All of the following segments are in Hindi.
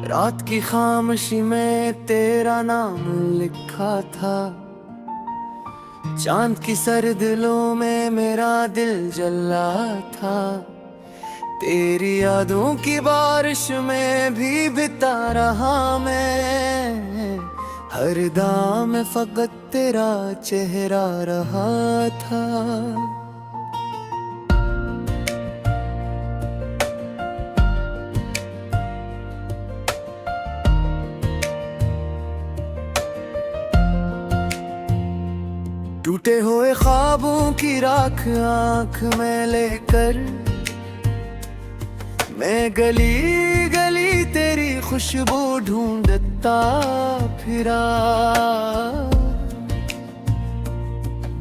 रात की खामोशी में तेरा नाम लिखा था, चांद की सर्द लो में मेरा दिल जला था। तेरी यादों की बारिश में भी बिता रहा मैं, हर दाम में फकत तेरा चेहरा रहा था। टूटे हुए ख्वाबों की राख आंख में लेकर मैं गली गली तेरी खुशबू ढूंढता फिरा।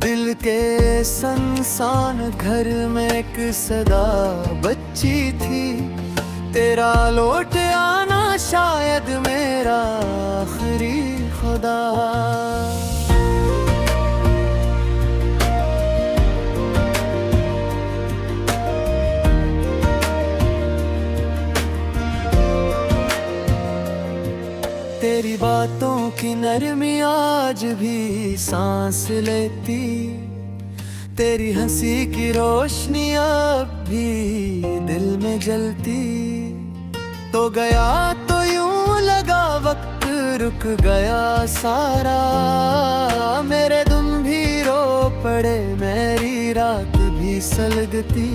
दिल के सुनसान घर में एक सदा बच्ची थी, तेरा लौट आना शायद मेरा आखिरी खुदा। तेरी बातों की नरमी आज भी सांस लेती, तेरी हंसी की रोशनी अब भी दिल में जलती। तो गया तो यूं लगा वक्त रुक गया सारा, मेरे दिन भी रो पड़े मेरी रात भी सलगती।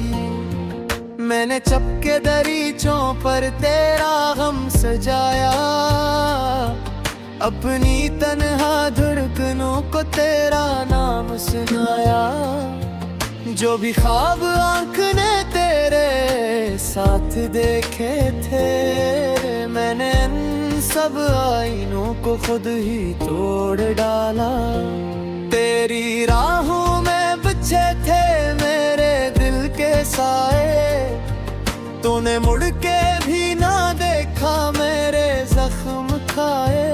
मैंने चपके दरीचों पर तेरा गम सजाया, अपनी तन्हा धड़कनों को तेरा नाम सुनाया। जो भी ख्वाब आँख ने तेरे साथ देखे थे, मैंने इन सब आईनों को खुद ही तोड़ डाला। तेरी राहों में बिछे थे मेरे दिल के साए, तूने मुड़ के भी ना देखा मेरे जख्म खाए।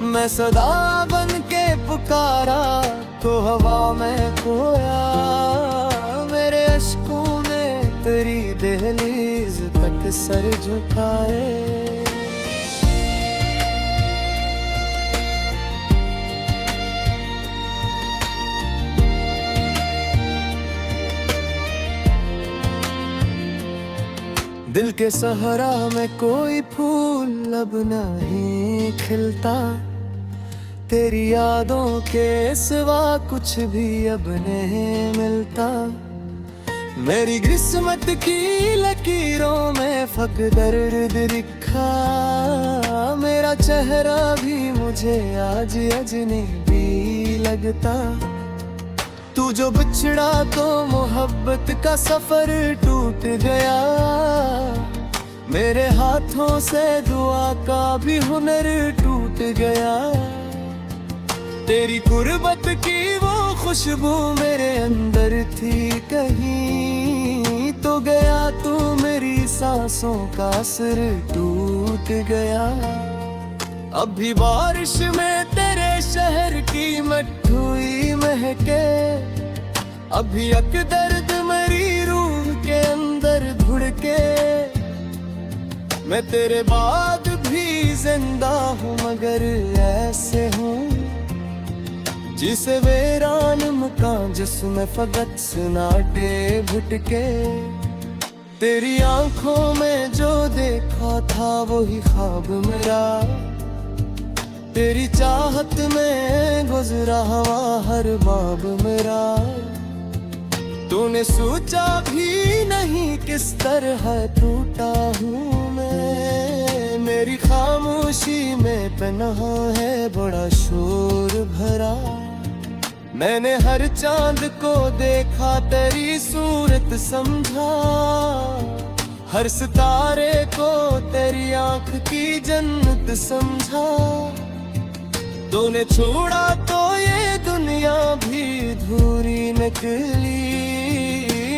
मैं सदा बन के पुकारा तो हवा में खोया, मेरे अश्कों ने तेरी दहलीज तक सर झुकाए। दिल के सहरा में कोई फूल अब नहीं खिलता, तेरी यादों के सिवा कुछ भी अब नहीं मिलता। मेरी किस्मत की लकीरों में फक दर्द लिखा, मेरा चेहरा भी मुझे आज अजनबी लगता। तू जो बिछड़ा तो मोहब्बत का सफर टूट गया, मेरे हाथों से दुआ का भी हुनर टूट गया। तेरी गुर्बत की वो खुशबू मेरे अंदर थी कहीं, तो गया तू मेरी सांसों का असर टूट गया। अब भी बारिश में तेरे शहर की मठुई महके, अभी अक दर्द मेरी रूह के अंदर धुड़के। मैं तेरे बाद भी जिंदा हूँ मगर ऐसे हूँ जिसे वीरान मकान जिसमें फकत सन्नाटे भुटके। तेरी आंखों में जो देखा था वही ख्वाब मेरा, तेरी चाहत में गुजरा हुआ हर बाब मेरा। तूने सोचा भी नहीं किस तरह टूटा हूँ मैं, मेरी खामोशी में पनाह है बड़ा शोर भरा। मैंने हर चांद को देखा तेरी सूरत समझा, हर सितारे को तेरी आंख की जन्नत समझा। तूने छोड़ा तो ये दुनिया भी अधूरी निकली,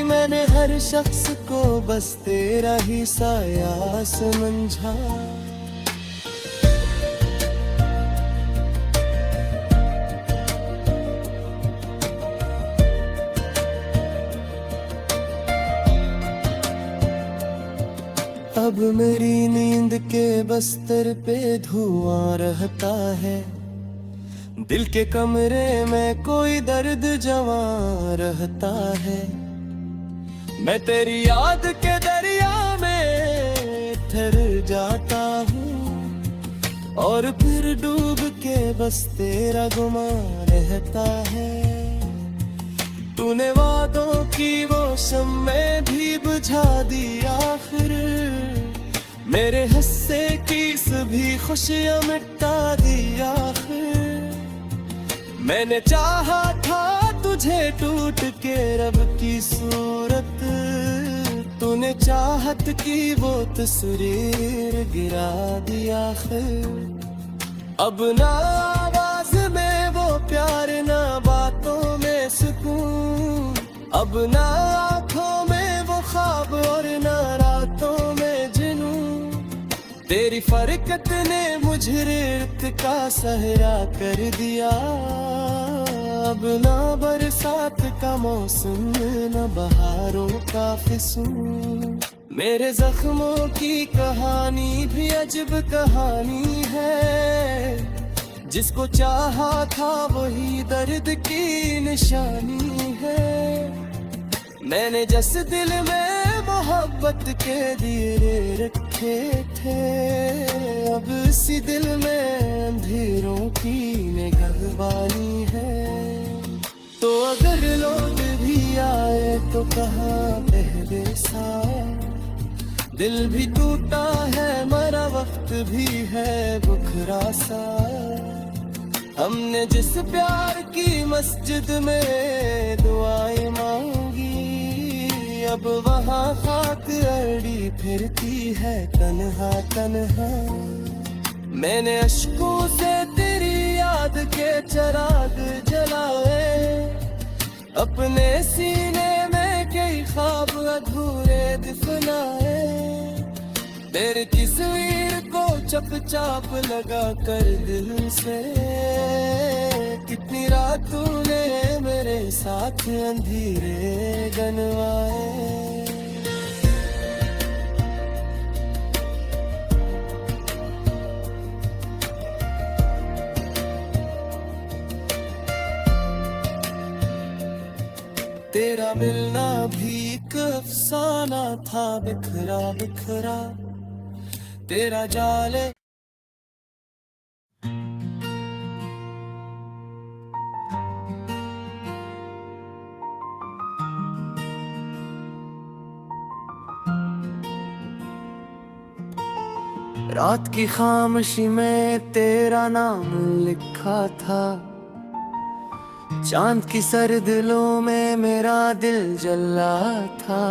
मैंने हर शख्स को बस तेरा ही साया समझा। अब मेरी नींद के बस्तर पे धुआं रहता है, दिल के कमरे में कोई दर्द जवां रहता है। मैं तेरी याद के दरिया में ठहर जाता हूँ और फिर डूब के बस तेरा गुमा रहता है। तूने वादों की वो शम्मे भी बुझा दी आखिर, मेरे हंसे की सभी खुशियां मिटा दी आखिर। मैंने चाहा था तुझे टूट के रब की सूरत, तूने चाहत की वो तस्वीर गिरा दी आखिर। अब ना आवाज में वो प्यार, ना बातों में सुकून, अब ना आँखों में वो ख्वाब और ना रातों में जुनून। तेरी फरकत ने मुझे रेत का सहरा कर दिया, अब ना बरसात का मौसम, न बहारों का फिसून। मेरे जख्मों की कहानी भी अजब कहानी है, जिसको चाहा था वही दर्द की निशानी है। मैंने जिस दिल में मोहब्बत के दिए रखे थे, अब इसी दिल में अंधेरों की निगहबानी है। तो अगर लौट भी आए तो कहाँ पहले सा, दिल भी टूटा है मरा वक्त भी है बुखरा सा। हमने जिस प्यार की मस्जिद में दुआएं मांगी, अब वहाँ खाक अड़ी फिरती है तन्हा तन्हा। मैंने अश्कों से तेरी याद के चिराग जलाए, अपने सीने में कई ख्वाब अधूरे दफनाए। तेरी तस्वीर को चपचाप लगा कर दिल से, कितनी रातों ने मेरे साथ अंधेरे गनवाए। तेरा मिलना भी एक अफसाना था बिखरा बिखरा, तेरा जाले। रात की खामोशी में तेरा नाम लिखा था, चांद की सर्द लो में मेरा दिल जला था।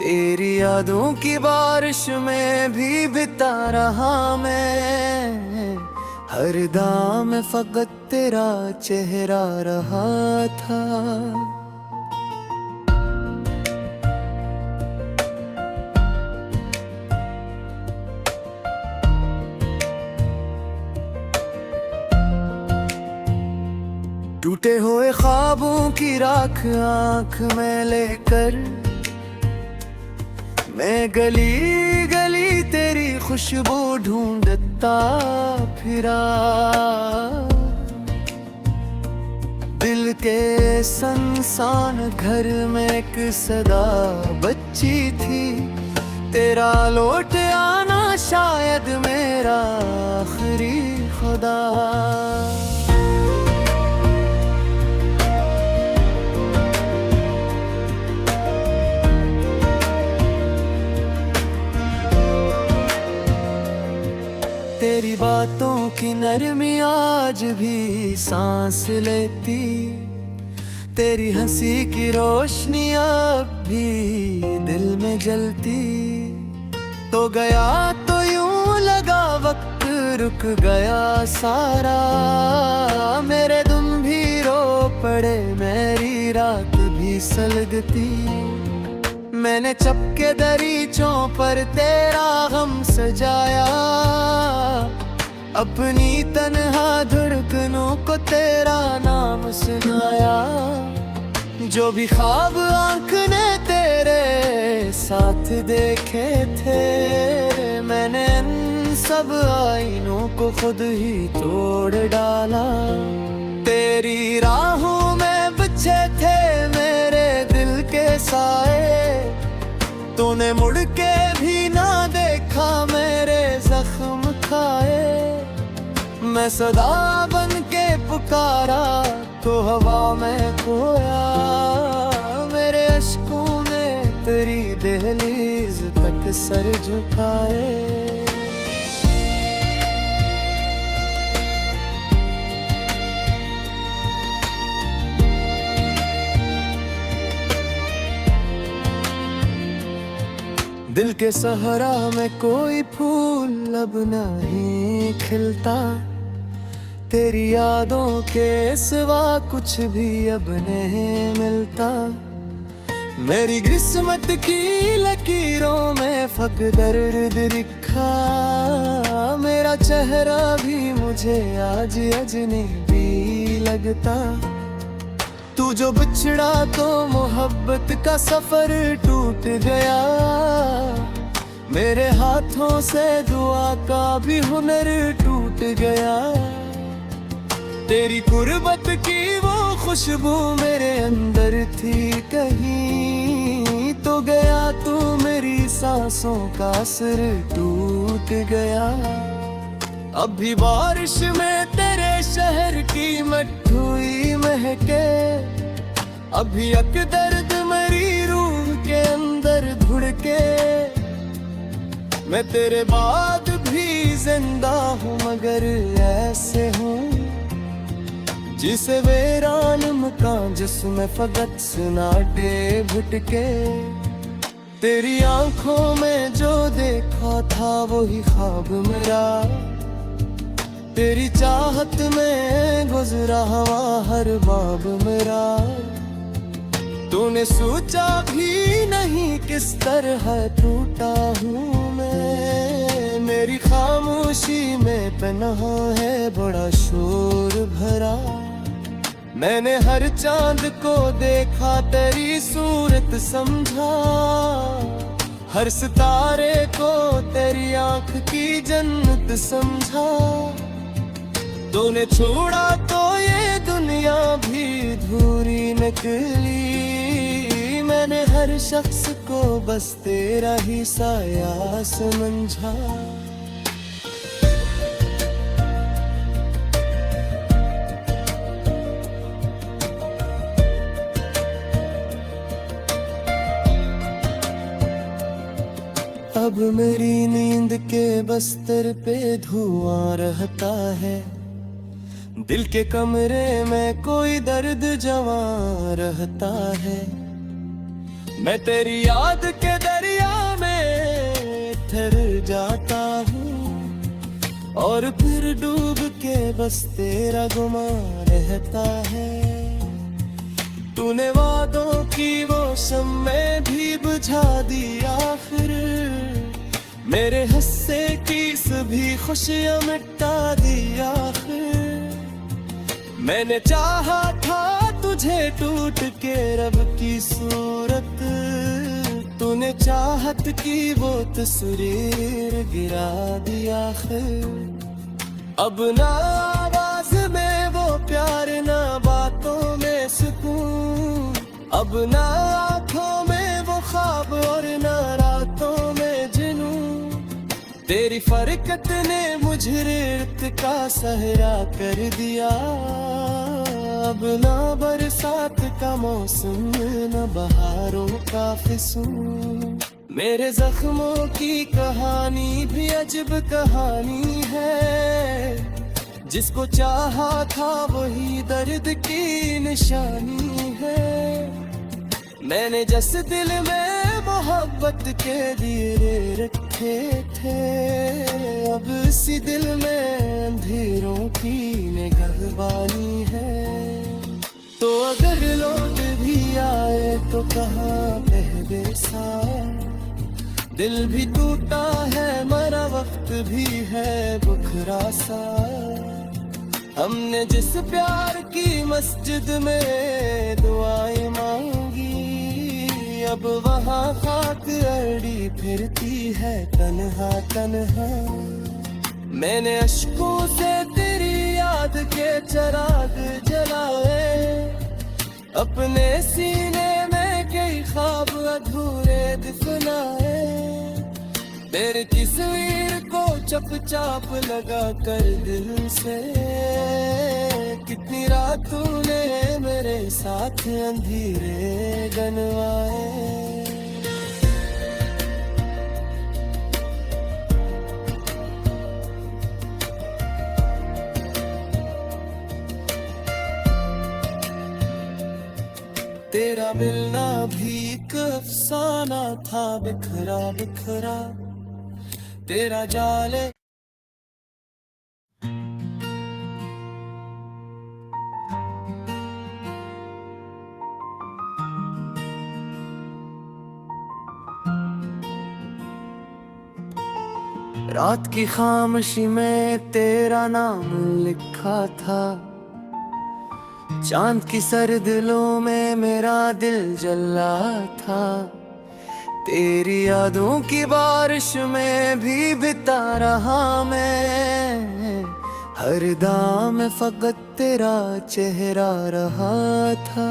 तेरी यादों की बारिश में भी बिता रहा मैं, हर दाम में फकत तेरा चेहरा रहा था। टूटे हुए ख्वाबों की राख आंख में लेकर, मैं गली गली तेरी खुशबू ढूंढता फिरा। दिल के सुनसान घर में एक सदा बच्ची थी, तेरा लौट आना शायद मेरा आखिरी खुदा। तेरी बातों की नरमी आज भी सांस लेती, तेरी हंसी की रोशनी अब भी दिल में जलती। तो गया तो यूं लगा वक्त रुक गया सारा, मेरे तुम भी रो पड़े मेरी रात भी सलगती। मैंने चपके दरीचों पर तेरा गम सजाया, अपनी तन्हा धड़कनों को तेरा नाम सुनाया। जो भी ख्वाब आँख ने तेरे साथ देखे थे मैंने, इन सब आईनों को खुद ही तोड़ डाला। तेरी राहों में बिछे थे मेरे दिल के साए, तूने मुड़ के भी ना देखा मेरे जख्म खाए। मैं सदा बन के पुकारा तो हवा में खोया, मेरे अश्कों में तेरी दहलीज तक सर झुकाए। दिल के सहरा में कोई फूल अब नहीं खिलता, तेरी यादों के सिवा कुछ भी अब नहीं मिलता। मेरी किस्मत की लकीरों में फक दर्द लिखा, मेरा चेहरा भी मुझे आज अजनबी लगता। तू जो बिछड़ा तो मोहब्बत का सफर टूट गया, मेरे हाथों से दुआ का भी हुनर टूट गया। तेरी गुर्बत की वो खुशबू मेरे अंदर थी कहीं, तो गया तू मेरी सांसों का असर टूट गया। अब भी बारिश में तेरे शहर की मठुई महके, अभी अक दर्द मेरी रूह के अंदर धुड़के। मैं तेरे बाद भी जिंदा हूँ मगर ऐसे हूँ जिसे वीरान मकान जिसमें फकत सन्नाटे भटके। तेरी आंखों में जो देखा था वही ख्वाब मेरा, तेरी चाहत में गुजरा हवा हर बाब मेरा। तूने सोचा भी नहीं किस तरह टूटा हूँ मैं, मेरी खामोशी में पनाह है बड़ा शोर भरा। मैंने हर चांद को देखा तेरी सूरत समझा, हर सितारे को तेरी आंख की जन्नत समझा। तूने छोड़ा तो ये दुनिया भी अधूरी निकली, मैंने हर शख्स को बस तेरा ही साया समझा। अब मेरी नींद के बस्तर पे धुआं रहता है, दिल के कमरे में कोई दर्द जवां रहता है। मैं तेरी याद के दरिया में ठहर जाता हूँ और फिर डूब के बस तेरा गुमा रहता है। तूने वादों की वो शम्मे भी बुझा दी आखिर, मेरे हंसे की सभी खुशियां मिटा दी आखिर। मैंने चाहा था तुझे टूट के रब की सूरत, तूने चाहत की वो तस्वीर गिरा दी आखिर। अब ना आवाज में वो प्यार ना बातों में सुकून, अब ना आँखों में वो ख्वाब और ना रातों में जुनून। तेरी फरकत ने मुझे रेत का सहरा कर दिया, अब ना बरसात का मौसम न बहारों का फिसून। मेरे जख्मों की कहानी भी अजब कहानी है, जिसको चाहा था वही दर्द की निशानी है। मैंने जिस दिल में मोहब्बत के दिए रखे थे, अब इसी दिल में अंधेरों की निगहबानी है। तो अगर लौट भी आए तो कहाँ पहले सा, दिल भी टूटा है मरा वक्त भी है बुखरा सा। हमने जिस प्यार की मस्जिद में दुआएं मांगी, अब वहाँ खाक अड़ी फिरती है तन्हा तन्हा। मैंने अश्कों से तेरी याद के चिराग जलाए, अपने सीने में कई ख्वाब अधूरे दफनाए। तेरी तस्वीर को चपचाप लगा कर दिल से, कितनी रातों ने मेरे साथ अंधेरे गनवाए। तेरा मिलना भी एक अफसाना था बिखरा बिखरा, तेरा जाले। रात की खामोशी में तेरा नाम लिखा था, चांद की सर्द दिलों में मेरा दिल जला था। तेरी यादों की बारिश में भी बिता रहा मैं, हर दाम में फकत तेरा चेहरा रहा था।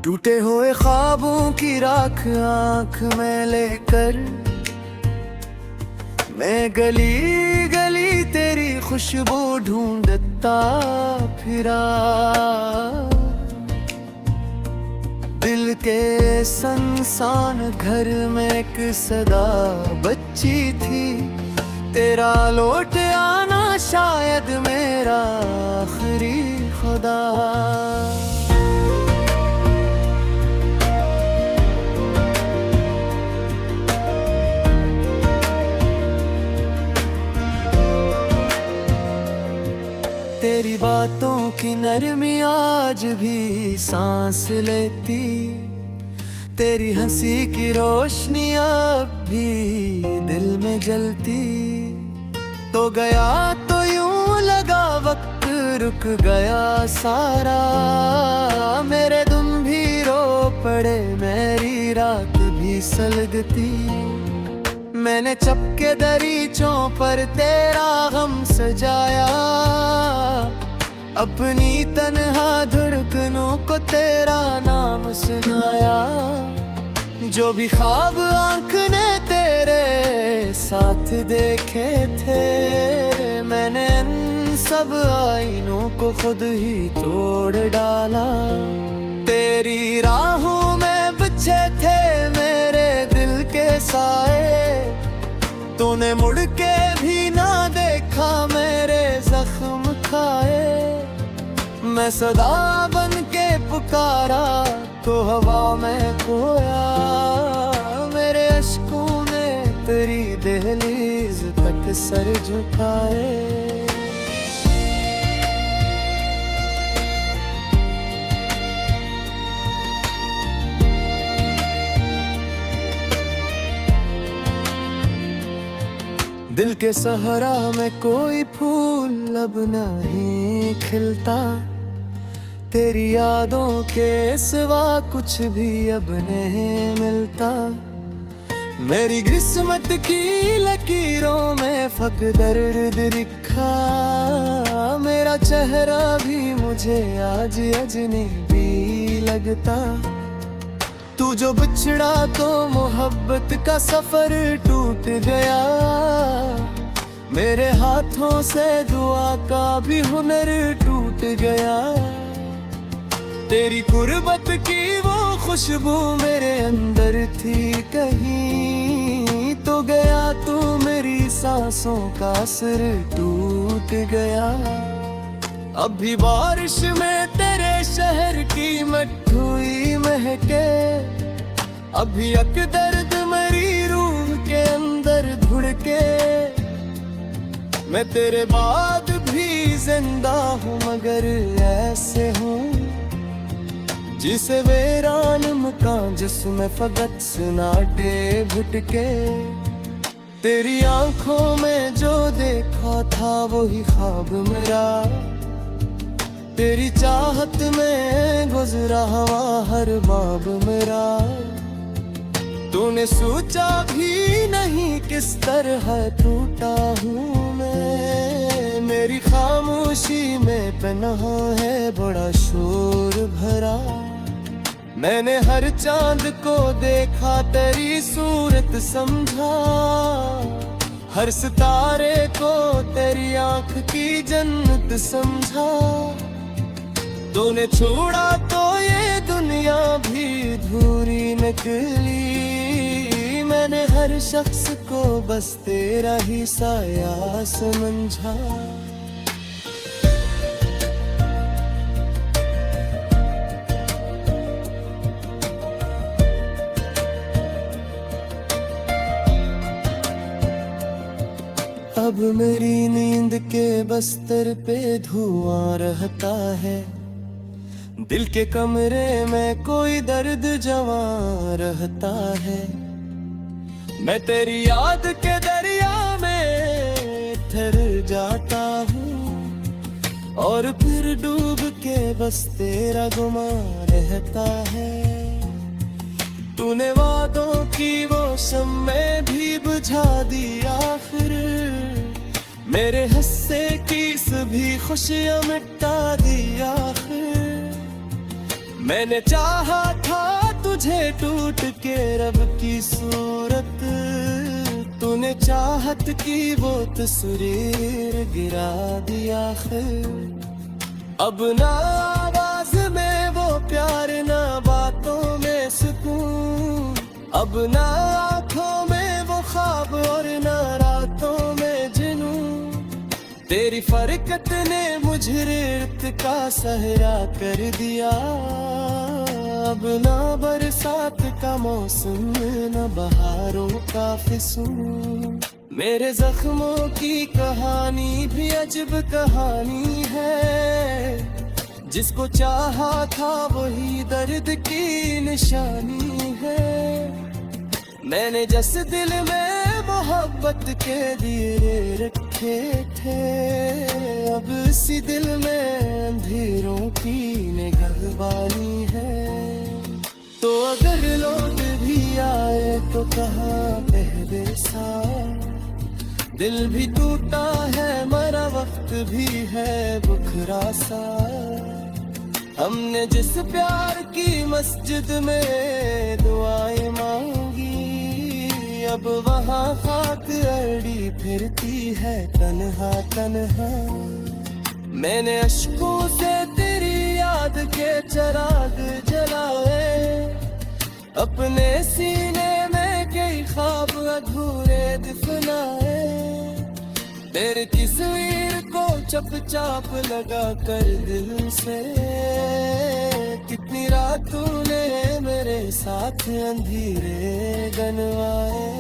टूटे हुए ख्वाबों की राख आंख में लेकर, मैं गली गली तेरी खुशबू ढूंढता फिरा। दिल के संसान घर में एक सदा बच्ची थी, तेरा लौट आना शायद मेरा आखिरी खुदा। तेरी बातों की नरमी आज भी सांस लेती, तेरी हंसी की रोशनी अब भी दिल में जलती। तो गया तो यूं लगा वक्त रुक गया सारा, मेरे तुम भी रो पड़े मेरी रात भी सलगती। मैंने चपके दरीचों पर तेरा गम सजाया, अपनी तन्हा धड़कनों को तेरा नाम सुनाया। जो भी ख्वाब आँख ने तेरे साथ देखे थे, मैंने इन सब आईनों को खुद ही तोड़ डाला। तेरी राहों में बिछे थे मेरे दिल के साए, तूने मुड़ के भी ना देखा मेरे जख्म खाए। मैं सदा बन के पुकारा तो हवा में खोया, मेरे अश्कों ने तेरी दहलीज तक सर झुकाए। दिल के सहरा में कोई फूल अब नहीं खिलता, तेरी यादों के सिवा कुछ भी अब नहीं मिलता। मेरी किस्मत की लकीरों में फक दर्द लिखा, मेरा चेहरा भी मुझे आज अजनबी लगता। तू जो बिछड़ा तो मोहब्बत का सफर टूट गया, मेरे हाथों से दुआ का भी हुनर टूट गया। तेरी कुर्बत की वो खुशबू मेरे अंदर थी कहीं, तो गया तू मेरी सांसों का असर टूट गया। अब भी बारिश में तेरे शहर की मठुई महके, अभी एक दर्द मेरी रूह के अंदर धुड़के। मैं तेरे बाद भी जिंदा हूँ मगर ऐसे हूँ जिसे वीरान मकान जिसमें फकत सन्नाटे भटके, तेरी आंखों में जो देखा था वही ख्वाब मेरा, तेरी चाहत में गुजरा हवा हर बाब मेरा। तूने सोचा भी नहीं किस तरह टूटा हूँ मैं, मेरी खामोशी में पनाह है बड़ा शोर भरा। मैंने हर चांद को देखा तेरी सूरत समझा, हर सितारे को तेरी आंख की जन्नत समझा। तूने छोड़ा तो ये दुनिया भी अधूरी निकली, मैंने हर शख्स को बस तेरा ही साया समझा। अब मेरी नींद के बस्तर पे धुआं रहता है, दिल के कमरे में कोई दर्द जवां रहता है। मैं तेरी याद के दरिया में ठहर जाता हूँ और फिर डूब के बस तेरा गुमा रहता है। तूने वादों की वो शम्में भी बुझा दी आखिर, मेरे हंसने की सभी खुशियां मिटा दी आखिर। मैंने चाहा था तुझे टूट के रब की सूरत, तूने चाहत की वो तस्वीर गिरा दी आखिर। अब ना आवाज में वो प्यार ना बातों में सुकून, अब ना आँखों में वो ख्वाब और ना रातों में जुनून। तेरी फरकत ने मुझे रेत का सहरा कर दिया, अब ना बरसात का मौसम न बहारों का फिसून। मेरे जख्मों की कहानी भी अजब कहानी है, जिसको चाहा था वही दर्द की निशानी है। मैंने जिस दिल में मोहब्बत के दिए रखे थे, अब इसी दिल में अंधेरों की निगहबानी है। तो अगर लौट भी आए तो कहाँ पहले सा, दिल भी टूटा है मरा वक्त भी है बुखरा सा। हमने जिस प्यार की मस्जिद में दुआएं मांगी, अब वहाँ खाक अड़ी फिरती है तन्हा तन्हा। मैंने अश्कों से तेरी याद के चिराग जलाए, अपने सीने में कई ख्वाब अधूरे दफनाए। तेरी तस्वीर को चपचाप लगा कर दिल से, कितनी रातों ने मेरे साथ अंधेरे गनवाए।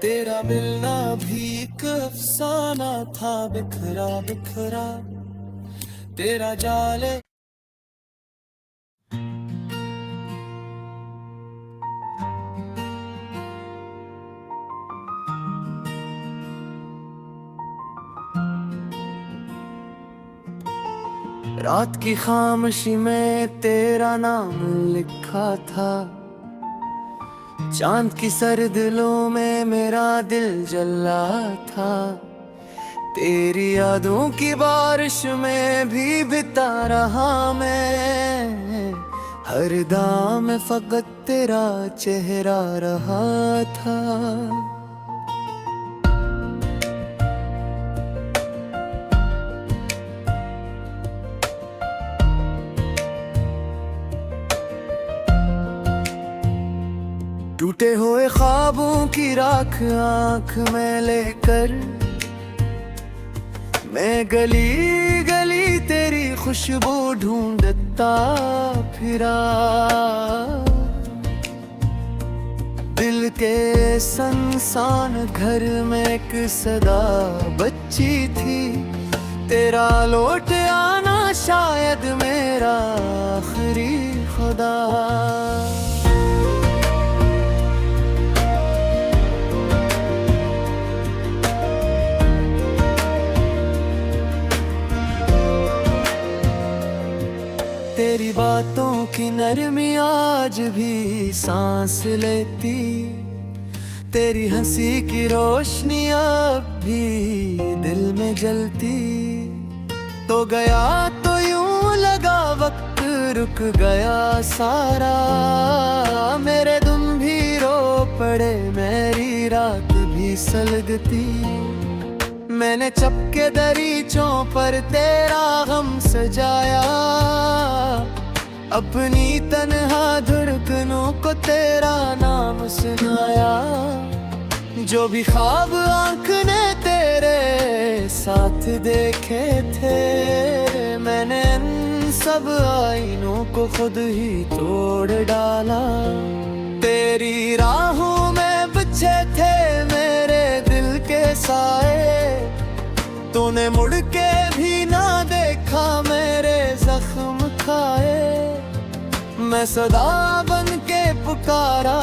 तेरा मिलना भी एक अफसाना था बिखरा बिखरा, तेरा जाले रात की खामोशी में तेरा नाम लिखा था, चांद की सर्द लो में मेरा दिल जला था। तेरी यादों की बारिश में भी बिता रहा मैं, हर दाम में फकत तेरा चेहरा रहा था। टूटे हुए ख्वाबों की राख आंख में लेकर, मैं गली गली तेरी खुशबू ढूंढता फिरा। के संसान घर में एक सदा बच्ची थी। तेरा लौट आना शायद मेरा आखिरी खुदा। तेरी बातों की नरमी आज भी सांस लेती, तेरी हंसी की रोशनी अब भी दिल में जलती। तो गया तो यूं लगा वक्त रुक गया सारा, मेरे दुम भी रो पड़े मेरी रात भी सलगती। मैंने चपके दरीचों पर तेरा गम सजाया, अपनी तन्हा धड़कनों को तेरा नाम सुनाया। जो भी ख्वाब आँख ने तेरे साथ देखे थे, मैंने इन सब आईनों को खुद ही तोड़ डाला। तेरी राहों में बिछे थे मेरे दिल के साए, तूने मुड़ के भी ना देखा मेरे जख्म खाए। मैं सदा बन के पुकारा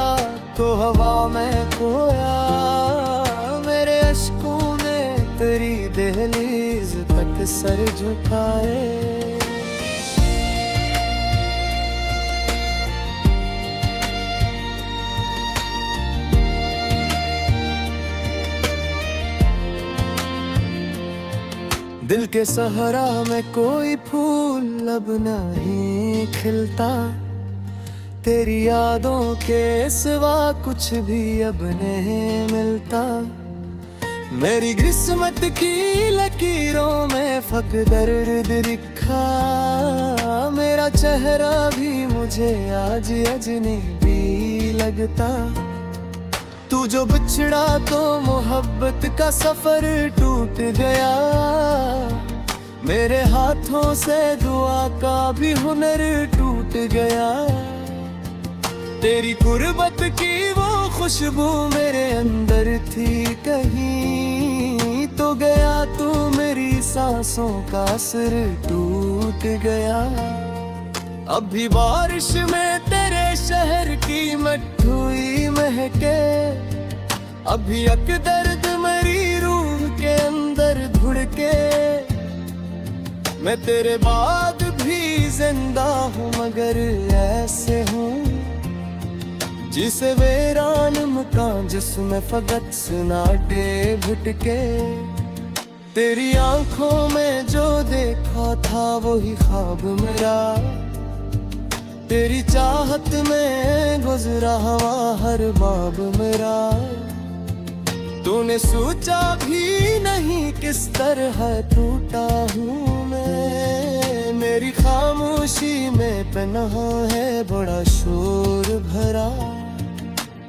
तो हवा में खोया, मेरे अश्कों ने तेरी दहलीज तक सर झुकाए। दिल के सहरा में कोई फूल अब नहीं खिलता, तेरी यादों के सिवा कुछ भी अब नहीं मिलता। मेरी किस्मत की लकीरों में फक दर्द लिखा, मेरा चेहरा भी मुझे आज अजनबी लगता। तू जो बिछड़ा तो मोहब्बत का सफर टूट गया, मेरे हाथों से दुआ का भी हुनर टूट गया। तेरी गुर्बत की वो खुशबू मेरे अंदर थी कहीं, तो गया तू मेरी सांसों का असर टूट गया। अभी बारिश में तेरे शहर की मठुई महके, अभी अक दर्द मेरी रूह के अंदर धुड़के। मैं तेरे बाद भी जिंदा हूँ मगर ऐसे हूँ जिसे वीरान मकान जिसमें फकत सन्नाटे भटके। तेरी आंखों में जो देखा था वही ख्वाब मेरा, तेरी चाहत में गुजरा हुआ हर बाब मेरा। तूने सोचा भी नहीं किस तरह टूटा हूँ मैं, मेरी खामोशी में पनाह है बड़ा शोर भरा।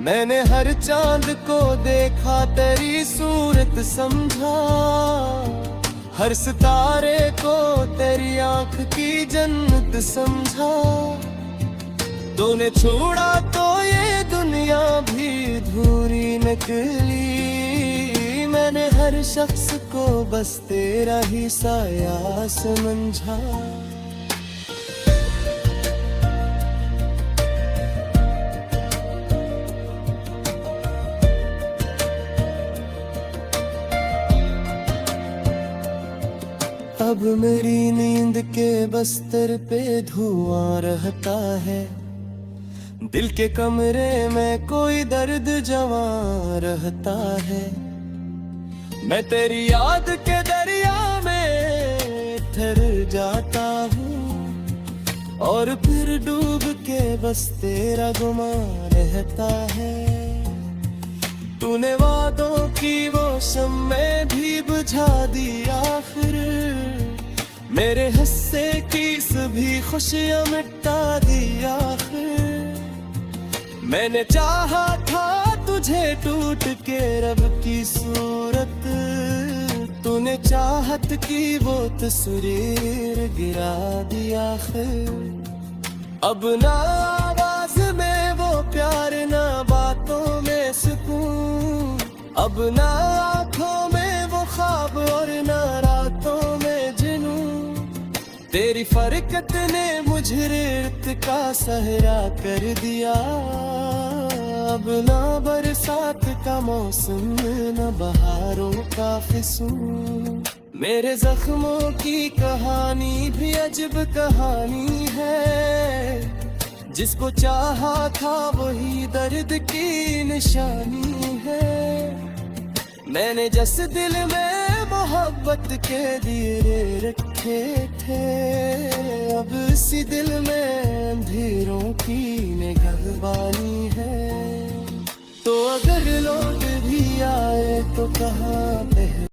मैंने हर चांद को देखा तेरी सूरत समझा, हर सितारे को तेरी आंख की जन्नत समझा। तूने छोड़ा तो ये दुनिया भी अधूरी निकली, मैंने हर शख्स को बस तेरा ही साया समझा। अब मेरी नींद के बस्तर पे धुआं रहता है, दिल के कमरे में कोई दर्द जमा रहता है। मैं तेरी याद के दरिया में ठहर जाता हूँ और फिर डूब के बस तेरा गुमा रहता है। तूने वादों की वो शम्में भी बुझा दी आखिर, मेरे हिस्से की सभी खुशियां मिटा दी आखिर। मैंने चाहा था तुझे टूट के रब की सूरत, तूने चाहत की वो तस्वीर गिरा दिया आखिर। अब ना आवाज में वो प्यार ना बातों में अब ना आँखों में वो ख्वाब और ना रातों में जुनून, तेरी फरकत ने मुझे रेत का सहरा कर दिया। अब ना बरसात का मौसम, न बहारों का फिसून, मेरे जख्मों की कहानी भी अजब कहानी है। जिसको चाहा था वही दर्द की निशानी है। मैंने जिस दिल में मोहब्बत के दिए रखे थे, अब इसी दिल में अंधेरों की निगहबानी है। तो अगर लौट भी आए तो कहाँ पे